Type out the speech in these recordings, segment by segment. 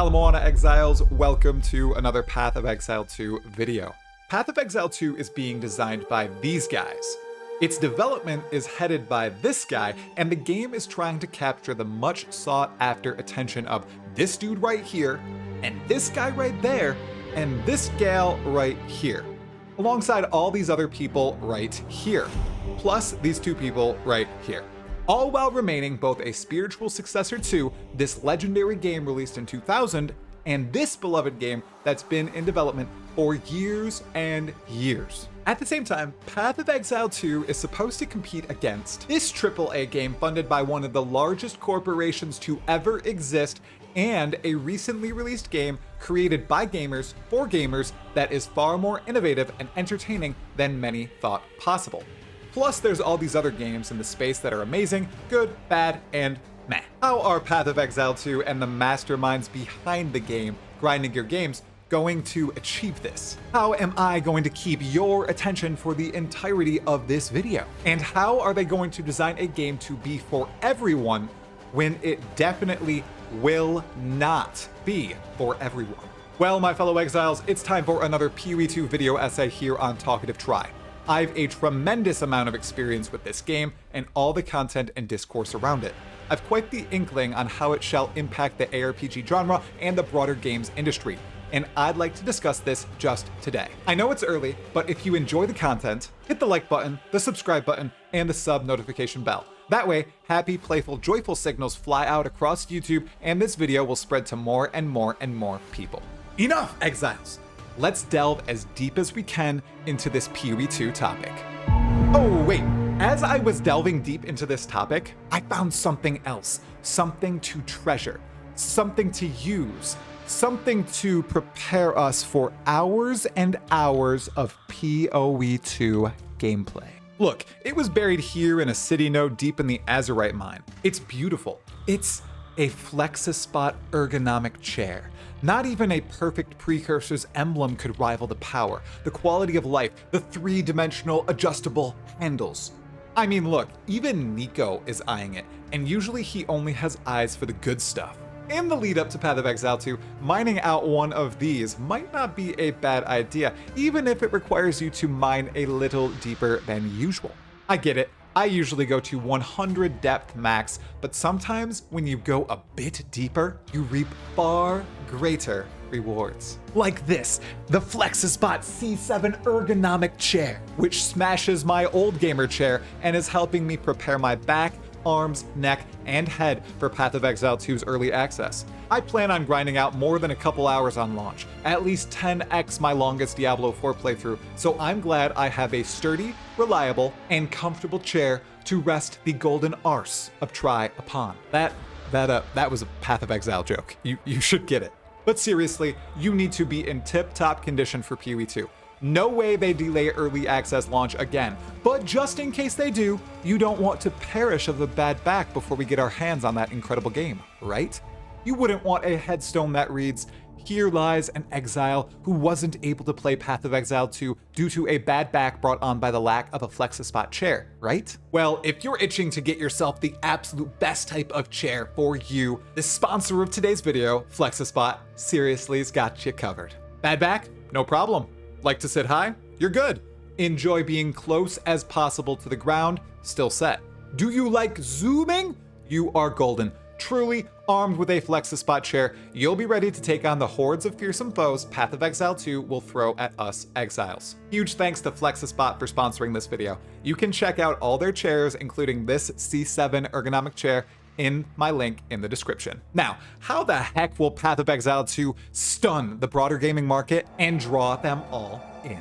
Hello Exiles, welcome to another Path of Exile 2 video. Path of Exile 2 is being designed by these guys. Its development is headed by this guy, and the game is trying to capture the much sought after attention of this dude right here, and this guy right there, and this gal right here, alongside all these other people right here, plus these two people right here. All while remaining both a spiritual successor to this legendary game released in 2000 and this beloved game that's been in development for years and years. At the same time, Path of Exile 2 is supposed to compete against this AAA game funded by one of the largest corporations to ever exist and a recently released game created by gamers for gamers that is far more innovative and entertaining than many thought possible. Plus, there's all these other games in the space that are amazing, good, bad, and meh. How are Path of Exile 2 and the masterminds behind the game, Grinding Gear Games, going to achieve this? How am I going to keep your attention for the entirety of this video? And how are they going to design a game to be for everyone when it definitely will not be for everyone? Well, my fellow exiles, it's time for another PoE2 video essay here on Talkative Try. I've a tremendous amount of experience with this game and all the content and discourse around it. I've quite the inkling on how it shall impact the ARPG genre and the broader games industry, and I'd like to discuss this just today. I know it's early, but if you enjoy the content, hit the like button, the subscribe button, and the sub notification bell. That way, happy, playful, joyful signals fly out across YouTube, and this video will spread to more and more and more people. Enough, exiles! Let's delve as deep as we can into this PoE2 topic. Oh wait, as I was delving deep into this topic, I found something else, something to treasure, something to use, something to prepare us for hours and hours of PoE2 gameplay. Look, it was buried here in a city node deep in the Azurite mine. It's beautiful. It's a Flexispot ergonomic chair. Not even a perfect precursor's emblem could rival the power, the quality of life, the three-dimensional adjustable handles. I mean, look, even Nico is eyeing it, and usually he only has eyes for the good stuff. In the lead up to Path of Exile 2, mining out one of these might not be a bad idea, even if it requires you to mine a little deeper than usual. I get it. I usually go to 100 depth max, but sometimes when you go a bit deeper, you reap far greater rewards. Like this, the Flexispot C7 ergonomic chair, which smashes my old gamer chair and is helping me prepare my back, arms, neck, and head for Path of Exile 2's early access. I plan on grinding out more than a couple hours on launch, at least 10x my longest Diablo 4 playthrough, so I'm glad I have a sturdy, reliable, and comfortable chair to rest the golden arse of Try upon. That was a Path of Exile joke. You should get it. But seriously, you need to be in tip-top condition for PoE2. No way they delay early access launch again, but just in case they do, you don't want to perish of the bad back before we get our hands on that incredible game, right? You wouldn't want a headstone that reads, "Here lies an exile who wasn't able to play Path of Exile 2 due to a bad back brought on by the lack of a Flexispot chair," right? Well, if you're itching to get yourself the absolute best type of chair for you, the sponsor of today's video, Flexispot, seriously has got you covered. Bad back? No problem. Like to sit high? You're good. Enjoy being close as possible to the ground? Still set. Do you like zooming? You are golden. Truly, armed with a Flexispot chair, you'll be ready to take on the hordes of fearsome foes Path of Exile 2 will throw at us exiles. Huge thanks to Flexispot for sponsoring this video. You can check out all their chairs, including this C7 ergonomic chair, in my link in the description. Now, how the heck will Path of Exile 2 stun the broader gaming market and draw them all in?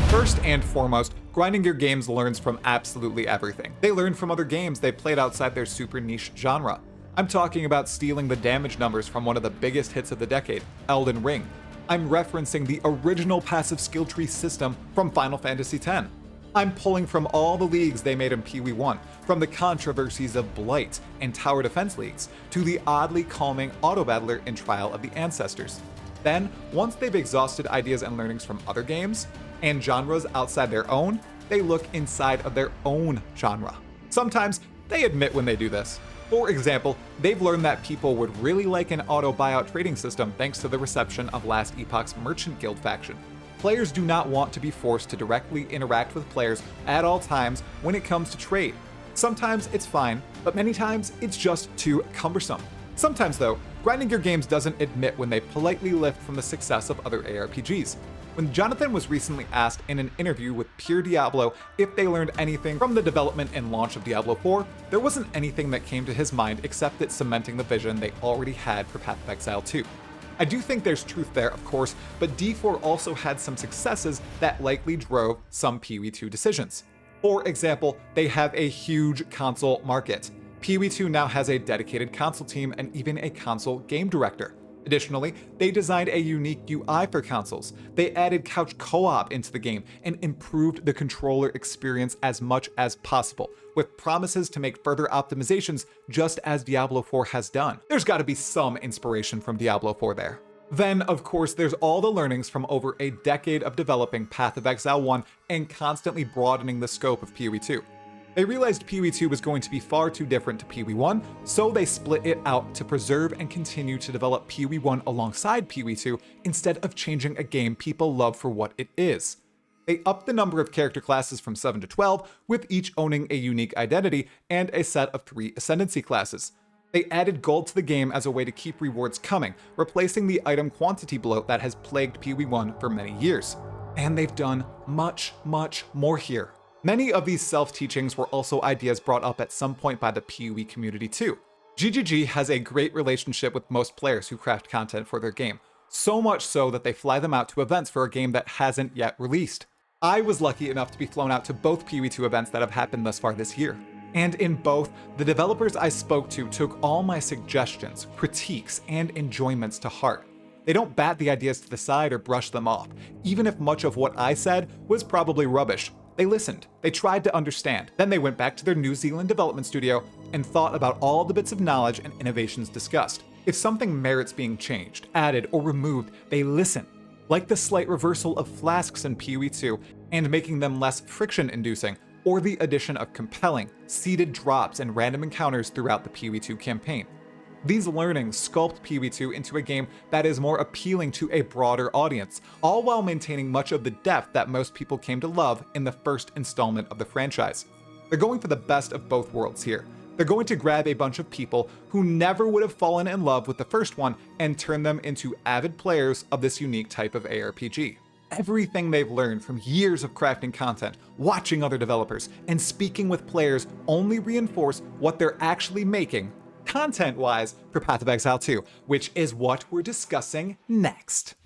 First and foremost, Grinding Gear Games learns from absolutely everything. They learn from other games they played outside their super niche genre. I'm talking about stealing the damage numbers from one of the biggest hits of the decade, Elden Ring. I'm referencing the original passive skill tree system from Final Fantasy X. I'm pulling from all the leagues they made in PoE1, from the controversies of Blight and Tower Defense leagues, to the oddly calming auto-battler in Trial of the Ancestors. Then, once they've exhausted ideas and learnings from other games, and genres outside their own, they look inside of their own genre. Sometimes they admit when they do this. For example, they've learned that people would really like an auto buyout trading system thanks to the reception of last Epoch's Merchant Guild faction. Players do not want to be forced to directly interact with players at all times when it comes to trade. Sometimes it's fine, but many times it's just too cumbersome. Sometimes though, grinding your games doesn't admit when they politely lift from the success of other ARPGs. When Jonathan was recently asked in an interview with Pure Diablo if they learned anything from the development and launch of Diablo 4, there wasn't anything that came to his mind except it cementing the vision they already had for Path of Exile 2. I do think there's truth there, of course, but D4 also had some successes that likely drove some PoE2 decisions. For example, they have a huge console market. PoE2 now has a dedicated console team and even a console game director. Additionally, they designed a unique UI for consoles. They added couch co-op into the game and improved the controller experience as much as possible, with promises to make further optimizations just as Diablo 4 has done. There's got to be some inspiration from Diablo 4 there. Then, of course, there's all the learnings from over a decade of developing Path of Exile 1 and constantly broadening the scope of PoE2. They realized PoE2 was going to be far too different to PoE1, so they split it out to preserve and continue to develop PoE1 alongside PoE2 instead of changing a game people love for what it is. They upped the number of character classes from 7 to 12, with each owning a unique identity and a set of 3 ascendancy classes. They added gold to the game as a way to keep rewards coming, replacing the item quantity bloat that has plagued PoE1 for many years. And they've done much, much more here. Many of these self-teachings were also ideas brought up at some point by the PoE community too. GGG has a great relationship with most players who craft content for their game, so much so that they fly them out to events for a game that hasn't yet released. I was lucky enough to be flown out to both PoE2 events that have happened thus far this year. And in both, the developers I spoke to took all my suggestions, critiques, and enjoyments to heart. They don't bat the ideas to the side or brush them off, even if much of what I said was probably rubbish. They listened, they tried to understand, then they went back to their New Zealand development studio and thought about all the bits of knowledge and innovations discussed. If something merits being changed, added, or removed, they listen. Like the slight reversal of flasks in PoE2 and making them less friction-inducing, or the addition of compelling, seeded drops and random encounters throughout the PoE2 campaign. These learnings sculpt PoE2 into a game that is more appealing to a broader audience, all while maintaining much of the depth that most people came to love in the first installment of the franchise. They're going for the best of both worlds here. They're going to grab a bunch of people who never would have fallen in love with the first one and turn them into avid players of this unique type of ARPG. Everything they've learned from years of crafting content, watching other developers, and speaking with players only reinforce what they're actually making content-wise for Path of Exile 2, which is what we're discussing next.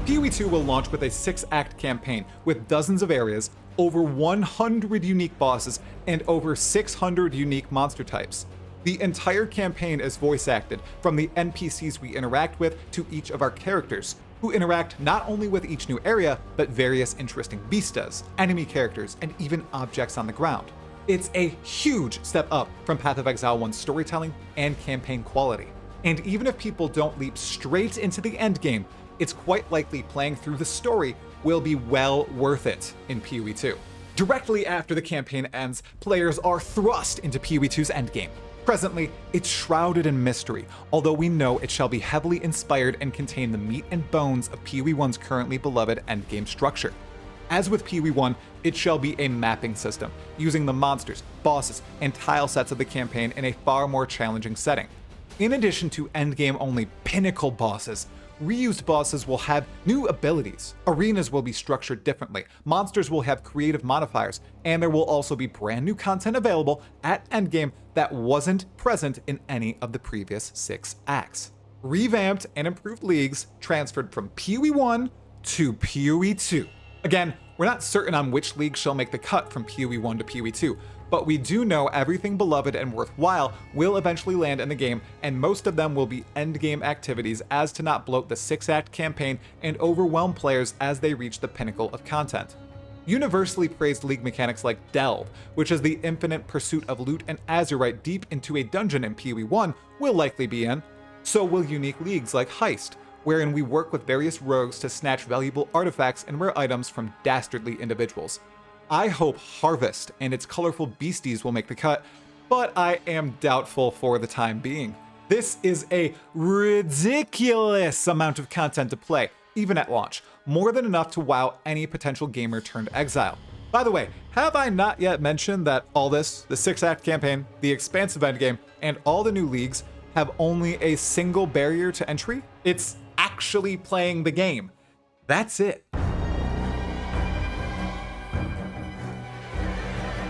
PoE2 will launch with a 6-act campaign with dozens of areas, over 100 unique bosses, and over 600 unique monster types. The entire campaign is voice-acted, from the NPCs we interact with to each of our characters, who interact not only with each new area, but various interesting beastas, enemy characters, and even objects on the ground. It's a huge step up from Path of Exile 1's storytelling and campaign quality. And even if people don't leap straight into the endgame, it's quite likely playing through the story will be well worth it in PoE2. Directly after the campaign ends, players are thrust into PoE2's endgame. Presently, it's shrouded in mystery, although we know it shall be heavily inspired and contain the meat and bones of PoE1's currently beloved endgame structure. As with PoE1, it shall be a mapping system, using the monsters, bosses, and tile sets of the campaign in a far more challenging setting. In addition to endgame-only pinnacle bosses, reused bosses will have new abilities, arenas will be structured differently, monsters will have creative modifiers, and there will also be brand new content available at endgame that wasn't present in any of the previous 6 acts. Revamped and improved leagues transferred from PoE1 to PoE2. Again, we're not certain on which league shall make the cut from PoE1 to PoE2, but we do know everything beloved and worthwhile will eventually land in the game, and most of them will be endgame activities as to not bloat the 6-act campaign and overwhelm players as they reach the pinnacle of content. Universally praised league mechanics like Delve, which is the infinite pursuit of loot and azurite deep into a dungeon in PoE1, will likely be in. So will unique leagues like Heist, wherein we work with various rogues to snatch valuable artifacts and rare items from dastardly individuals. I hope Harvest and its colorful beasties will make the cut, but I am doubtful for the time being. This is a ridiculous amount of content to play, even at launch, more than enough to wow any potential gamer turned exile. By the way, have I not yet mentioned that all this, the 6-act campaign, the expansive endgame, and all the new leagues have only a single barrier to entry? It's actually playing the game. That's it.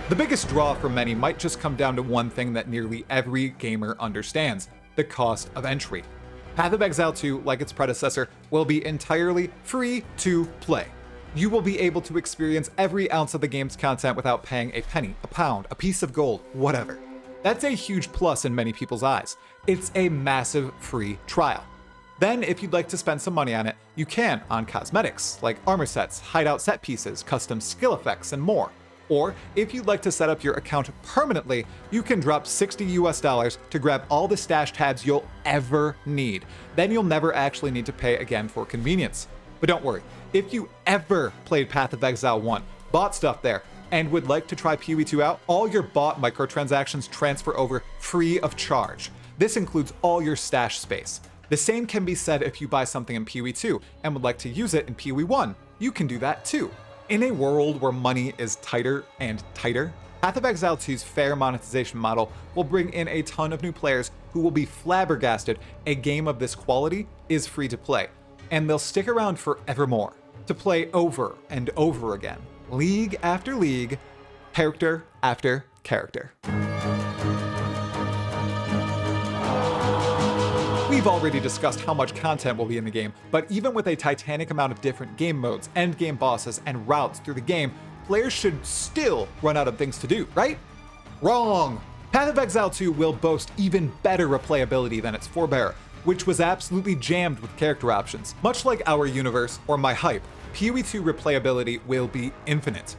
The biggest draw for many might just come down to one thing that nearly every gamer understands: the cost of entry. Path of Exile 2, like its predecessor, will be entirely free to play. You will be able to experience every ounce of the game's content without paying a penny, a pound, a piece of gold, whatever. That's a huge plus in many people's eyes. It's a massive free trial. Then, if you'd like to spend some money on it, you can on cosmetics, like armor sets, hideout set pieces, custom skill effects, and more. Or, if you'd like to set up your account permanently, you can drop $60 to grab all the stash tabs you'll ever need. Then you'll never actually need to pay again for convenience. But don't worry, if you ever played Path of Exile 1, bought stuff there, and would like to try PoE2 out, all your bought microtransactions transfer over free of charge. This includes all your stash space. The same can be said if you buy something in PoE2 and would like to use it in PoE1. You can do that too. In a world where money is tighter and tighter, Path of Exile 2's fair monetization model will bring in a ton of new players who will be flabbergasted a game of this quality is free to play, and they'll stick around forevermore to play over and over again, league after league, character after character. We've already discussed how much content will be in the game, but even with a titanic amount of different game modes, endgame bosses, and routes through the game, players should still run out of things to do, right? Wrong! Path of Exile 2 will boast even better replayability than its forebearer, which was absolutely jammed with character options. Much like our universe or my hype, PoE2 replayability will be infinite.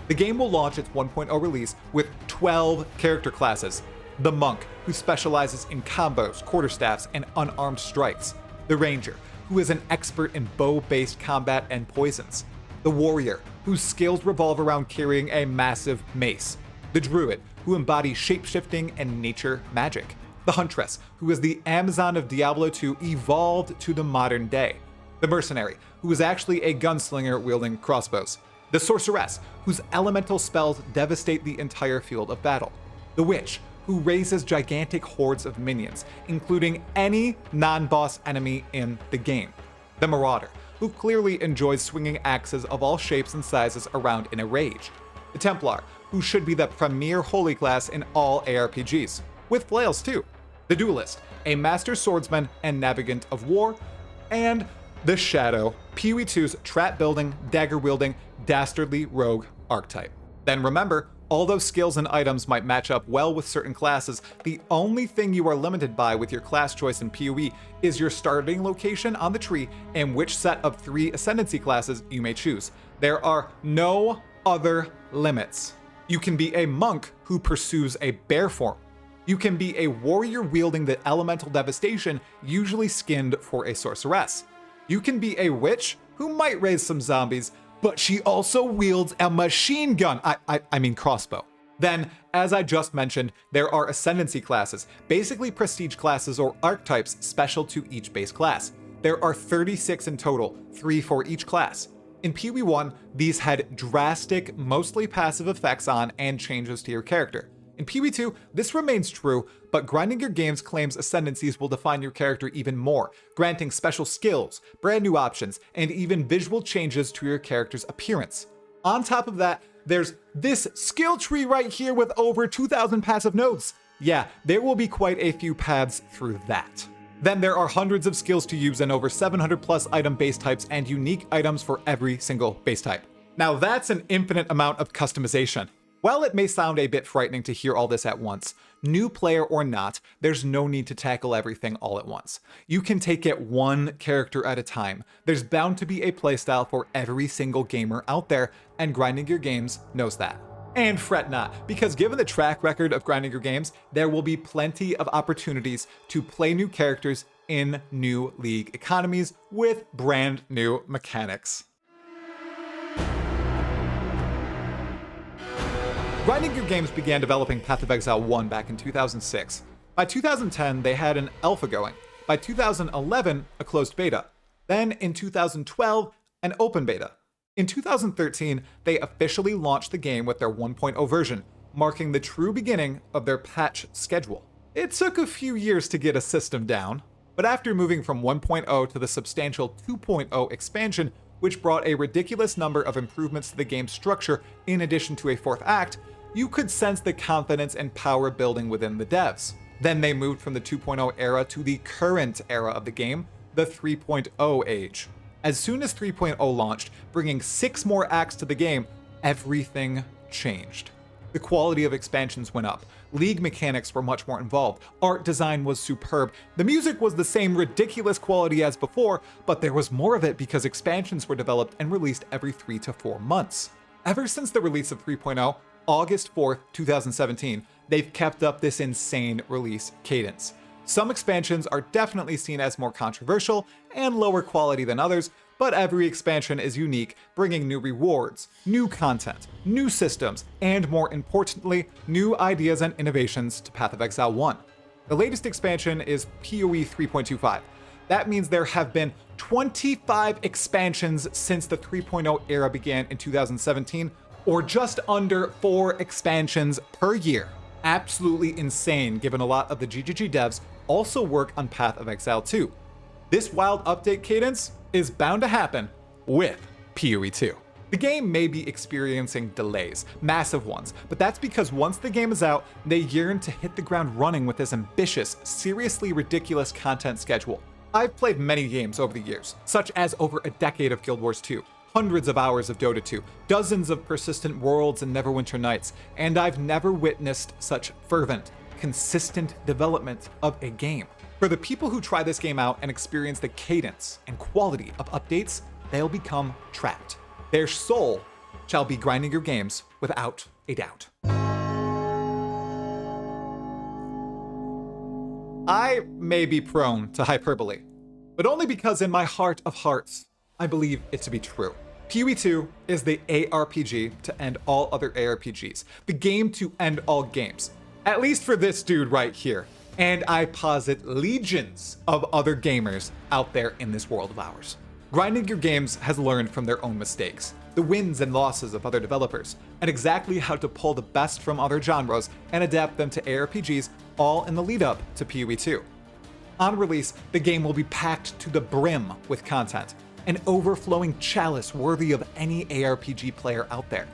The game will launch its 1.0 release with 12 character classes. The Monk, who specializes in combos, quarterstaffs, and unarmed strikes. The Ranger, who is an expert in bow-based combat and poisons. The Warrior, whose skills revolve around carrying a massive mace. The Druid, who embodies shapeshifting and nature magic. The Huntress, who is the Amazon of Diablo 2 evolved to the modern day. The Mercenary, who is actually a gunslinger wielding crossbows. The Sorceress, whose elemental spells devastate the entire field of battle. The Witch, who raises gigantic hordes of minions, including any non-boss enemy in the game. The Marauder, who clearly enjoys swinging axes of all shapes and sizes around in a rage. The Templar, who should be the premier holy class in all ARPGs, with flails too. The Duelist, a master swordsman and navigant of war. And the Shadow, PoE2's trap-building, dagger-wielding, dastardly rogue archetype. Then remember, although skills and items might match up well with certain classes, the only thing you are limited by with your class choice in PoE is your starting location on the tree and which set of 3 ascendancy classes you may choose. There are no other limits. You can be a monk who pursues a bear form. You can be a warrior wielding the elemental devastation, usually skinned for a sorceress. You can be a witch who might raise some zombies, but she also wields a machine gun. I mean crossbow. Then, as I just mentioned, there are ascendancy classes, basically prestige classes or archetypes special to each base class. There are 36 in total, 3 for each class. In PoE1, these had drastic, mostly passive effects on and changes to your character. In PoE2, this remains true, but Grinding Your Games claims ascendancies will define your character even more, granting special skills, brand new options, and even visual changes to your character's appearance. On top of that, there's this skill tree right here with over 2,000 passive nodes. Yeah, there will be quite a few paths through that. Then there are hundreds of skills to use and over 700 plus item base types and unique items for every single base type. Now that's an infinite amount of customization. While it may sound a bit frightening to hear all this at once, new player or not, there's no need to tackle everything all at once. You can take it one character at a time. There's bound to be a playstyle for every single gamer out there, and Grinding Your Games knows that. And fret not, because given the track record of Grinding Your Games, there will be plenty of opportunities to play new characters in new league economies with brand new mechanics. Grinding Gear Games began developing Path of Exile 1 back in 2006. By 2010, they had an alpha going. By 2011, a closed beta. Then in 2012, an open beta. In 2013, they officially launched the game with their 1.0 version, marking the true beginning of their patch schedule. It took a few years to get a system down, but after moving from 1.0 to the substantial 2.0 expansion, which brought a ridiculous number of improvements to the game's structure in addition to a fourth act, you could sense the confidence and power building within the devs. Then they moved from the 2.0 era to the current era of the game, the 3.0 age. As soon as 3.0 launched, bringing 6 more acts to the game, everything changed. The quality of expansions went up, league mechanics were much more involved, art design was superb, the music was the same ridiculous quality as before, but there was more of it because expansions were developed and released every 3 to 4 months. Ever since the release of 3.0, August 4th, 2017, they've kept up this insane release cadence. Some expansions are definitely seen as more controversial and lower quality than others, but every expansion is unique, bringing new rewards, new content, new systems, and more importantly, new ideas and innovations to Path of Exile 1. The latest expansion is PoE 3.25. That means there have been 25 expansions since the 3.0 era began in 2017, or just under 4 expansions per year. Absolutely insane, given a lot of the GGG devs also work on Path of Exile 2. This wild update cadence is bound to happen with PoE2. The game may be experiencing delays, massive ones, but that's because once the game is out, they yearn to hit the ground running with this ambitious, seriously ridiculous content schedule. I've played many games over the years, such as over a decade of Guild Wars 2, hundreds of hours of Dota 2, dozens of Persistent Worlds and Neverwinter Nights, and I've never witnessed such fervent, consistent development of a game. For the people who try this game out and experience the cadence and quality of updates, they'll become trapped. Their soul shall be grinding your games without a doubt. I may be prone to hyperbole, but only because in my heart of hearts, I believe it to be true. PoE2 is the ARPG to end all other ARPGs, the game to end all games. At least for this dude right here. And I posit legions of other gamers out there in this world of ours. Grinding Gear Games has learned from their own mistakes, the wins and losses of other developers, and exactly how to pull the best from other genres and adapt them to ARPGs, all in the lead up to PoE2. On release, the game will be packed to the brim with content, an overflowing chalice worthy of any ARPG player out there.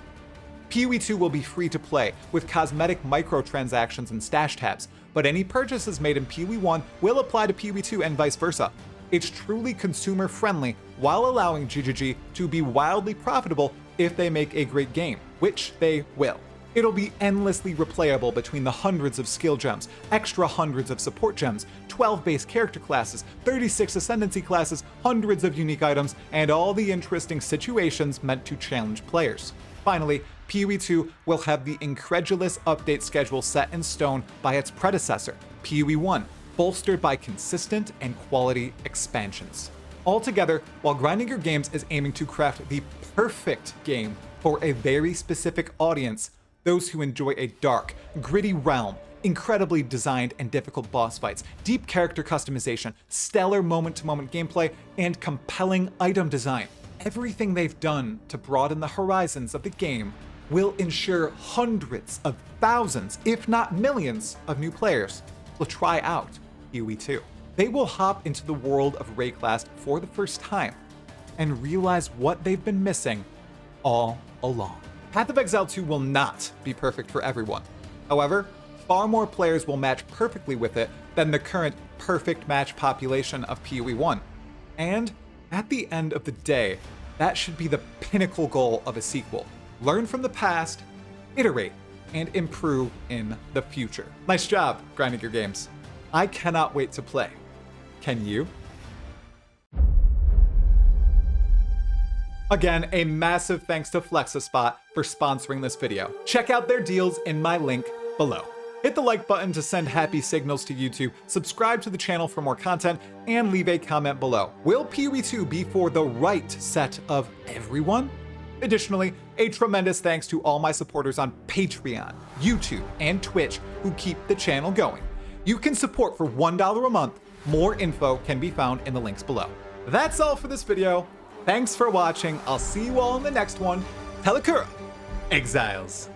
PoE2 will be free to play, with cosmetic microtransactions and stash tabs, but any purchases made in PoE1 will apply to PoE2 and vice versa. It's truly consumer friendly, while allowing GGG to be wildly profitable if they make a great game, which they will. It'll be endlessly replayable between the hundreds of skill gems, extra hundreds of support gems, 12 base character classes, 36 ascendancy classes, hundreds of unique items, and all the interesting situations meant to challenge players. Finally, PoE2 will have the incredulous update schedule set in stone by its predecessor, PoE1, bolstered by consistent and quality expansions. Altogether, while Grinding Gear Games is aiming to craft the perfect game for a very specific audience, those who enjoy a dark, gritty realm, incredibly designed and difficult boss fights, deep character customization, stellar moment-to-moment gameplay, and compelling item design. Everything they've done to broaden the horizons of the game will ensure hundreds of thousands, if not millions, of new players will try out PoE2. They will hop into the world of Rayclast for the first time and realize what they've been missing all along. Path of Exile 2 will not be perfect for everyone. However, far more players will match perfectly with it than the current perfect match population of PoE1. And at the end of the day, that should be the pinnacle goal of a sequel. Learn from the past, iterate, and improve in the future. Nice job, Grinding Gear Games. I cannot wait to play. Can you? Again, a massive thanks to FlexiSpot for sponsoring this video. Check out their deals in my link below. Hit the like button to send happy signals to YouTube, subscribe to the channel for more content, and leave a comment below. Will PoE2 be for the right set of everyone? Additionally, A tremendous thanks to all my supporters on Patreon, YouTube, and Twitch who keep the channel going. You can support for $1 a month. More info can be found in the links below. That's all for this video. Thanks for watching. I'll see you all in the next one. Talkative Exiles.